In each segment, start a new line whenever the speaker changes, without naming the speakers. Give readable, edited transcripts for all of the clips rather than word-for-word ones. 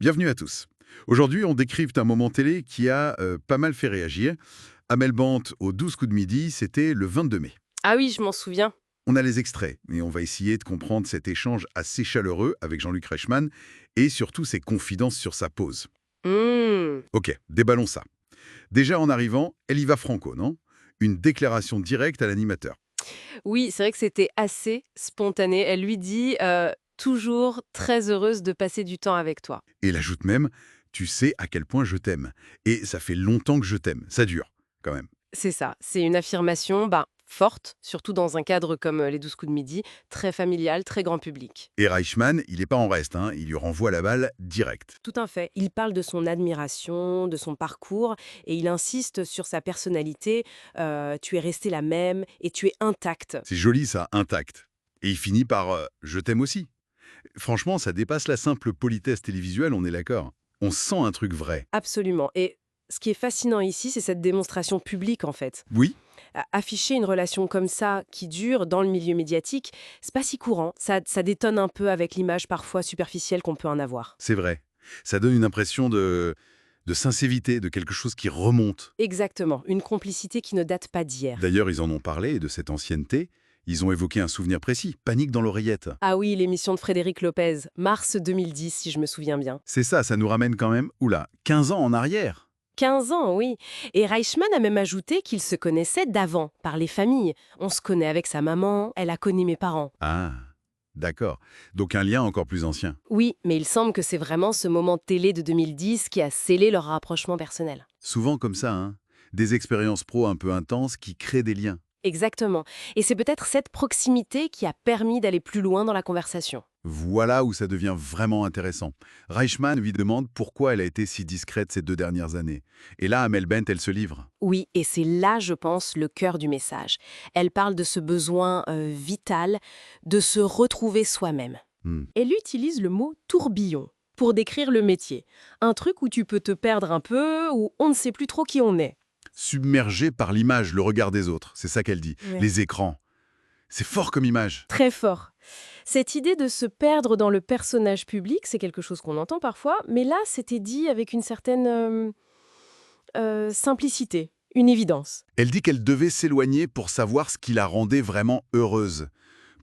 Bienvenue à tous. Aujourd'hui, on décrypte un moment télé qui a pas mal fait réagir. Amel Bent aux 12 coups de midi, c'était le 22 mai.
Ah oui, je m'en souviens.
On a les extraits et on va essayer de comprendre cet échange assez chaleureux avec Jean-Luc Reichmann et surtout ses confidences sur sa pose.
Mmh.
Ok, déballons ça. Déjà en arrivant, elle y va franco, non? Une déclaration directe à l'animateur.
Oui, c'est vrai que c'était assez spontané. Elle lui dit toujours très heureuse de passer du temps avec toi.
Et elle ajoute même, tu sais à quel point je t'aime. Et ça fait longtemps que je t'aime. Ça dure, quand même.
C'est ça. C'est une affirmation forte, surtout dans un cadre comme les 12 coups de midi, très familial, très grand public.
Et Reichmann, il n'est pas en reste, hein, il lui renvoie la balle direct.
Tout un fait. Il parle de son admiration, de son parcours, et il insiste sur sa personnalité. Tu es restée la même et tu es intacte.
C'est joli ça, intact. Et il finit par je t'aime aussi. Franchement, ça dépasse la simple politesse télévisuelle, on est d'accord. On sent un truc vrai.
Absolument. Et ce qui est fascinant ici, c'est cette démonstration publique, en fait.
Oui,
Afficher une relation comme ça, qui dure dans le milieu médiatique, c'est pas si courant. Ça détonne un peu avec l'image parfois superficielle qu'on peut en avoir.
c'est vrai. Ça donne une impression de sincérité, de quelque chose qui remonte.
Exactement, une complicité qui ne date pas d'hier.
D'ailleurs, ils en ont parlé de cette ancienneté. Ils ont évoqué un souvenir précis, panique dans l'oreillette.
Ah oui, l'émission de Frédéric Lopez, mars 2010, si je me souviens bien.
C'est ça, ça nous ramène quand même, oula, 15 ans en arrière.
15 ans, oui. Et Reichmann a même ajouté qu'il se connaissait d'avant, par les familles. On se connaît avec sa maman, elle a connu mes parents.
Ah, d'accord. Donc un lien encore plus ancien.
Oui, mais il semble que c'est vraiment ce moment de télé de 2010 qui a scellé leur rapprochement personnel.
Souvent comme ça, hein. Des expériences pro un peu intenses qui créent des liens.
Exactement. Et c'est peut-être cette proximité qui a permis d'aller plus loin dans la conversation.
Voilà où ça devient vraiment intéressant. Reichmann lui demande pourquoi elle a été si discrète ces 2 dernières années. Et là, Amel Bent, elle se livre.
Oui, et c'est là, je pense, le cœur du message. Elle parle de ce besoin vital de se retrouver soi-même.
Hmm.
Elle utilise le mot tourbillon pour décrire le métier. Un truc où tu peux te perdre un peu, où on ne sait plus trop qui on est.
Submergée par l'image, le regard des autres, c'est ça qu'elle dit.
Ouais.
Les écrans. C'est fort comme image.
Très fort. Cette idée de se perdre dans le personnage public, c'est quelque chose qu'on entend parfois, mais là, c'était dit avec une certaine simplicité, une évidence.
Elle dit qu'elle devait s'éloigner pour savoir ce qui la rendait vraiment heureuse.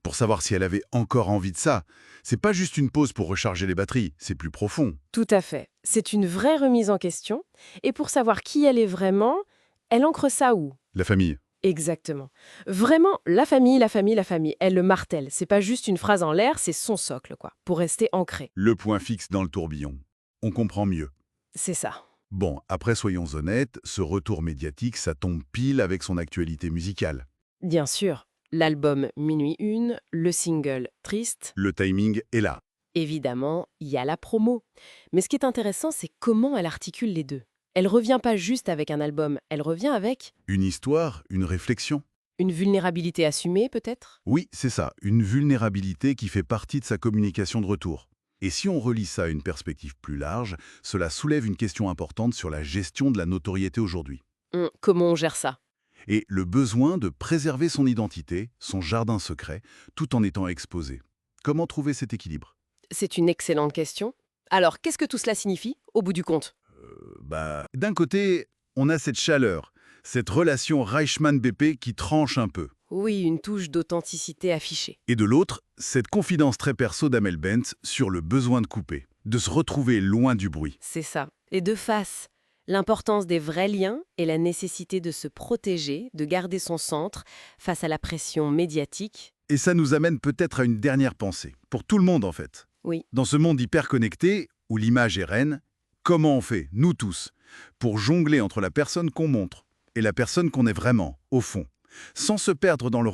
Pour savoir si elle avait encore envie de ça. C'est pas juste une pause pour recharger les batteries, c'est plus profond.
Tout à fait. C'est une vraie remise en question. Et pour savoir qui elle est vraiment, elle ancre ça où?
La famille.
Exactement. Vraiment, la famille, la famille, la famille. Elle le martèle. C'est pas juste une phrase en l'air, c'est son socle, quoi. Pour rester ancré.
Le point fixe dans le tourbillon. On comprend mieux.
C'est ça.
Bon, après soyons honnêtes, ce retour médiatique, ça tombe pile avec son actualité musicale.
Bien sûr. L'album Minuit Une, le single Triste.
Le timing est là.
Évidemment, il y a la promo. Mais ce qui est intéressant, c'est comment elle articule les deux. Elle revient pas juste avec un album, elle revient avec
Une histoire, une réflexion.
une vulnérabilité assumée, peut-être.
Oui, c'est ça, une vulnérabilité qui fait partie de sa communication de retour. Et si on relie ça à une perspective plus large, cela soulève une question importante sur la gestion de la notoriété aujourd'hui.
Comment on gère ça?
Et le besoin de préserver son identité, son jardin secret, tout en étant exposé. Comment trouver cet équilibre?
C'est une excellente question. Alors, qu'est-ce que tout cela signifie, au bout du compte?
D'un côté, on a cette chaleur, cette relation Reichmann-BP qui tranche un peu.
Oui, une touche d'authenticité affichée.
Et de l'autre, cette confidence très perso d'Amel Bent sur le besoin de couper, de se retrouver loin du bruit.
C'est ça. Et de face, l'importance des vrais liens et la nécessité de se protéger, de garder son centre face à la pression médiatique.
Et ça nous amène peut-être à une dernière pensée, pour tout le monde en fait.
Oui,
Dans ce monde hyper connecté, où l'image est reine, comment on fait, nous tous, pour jongler entre la personne qu'on montre et la personne qu'on est vraiment, au fond, sans se perdre dans le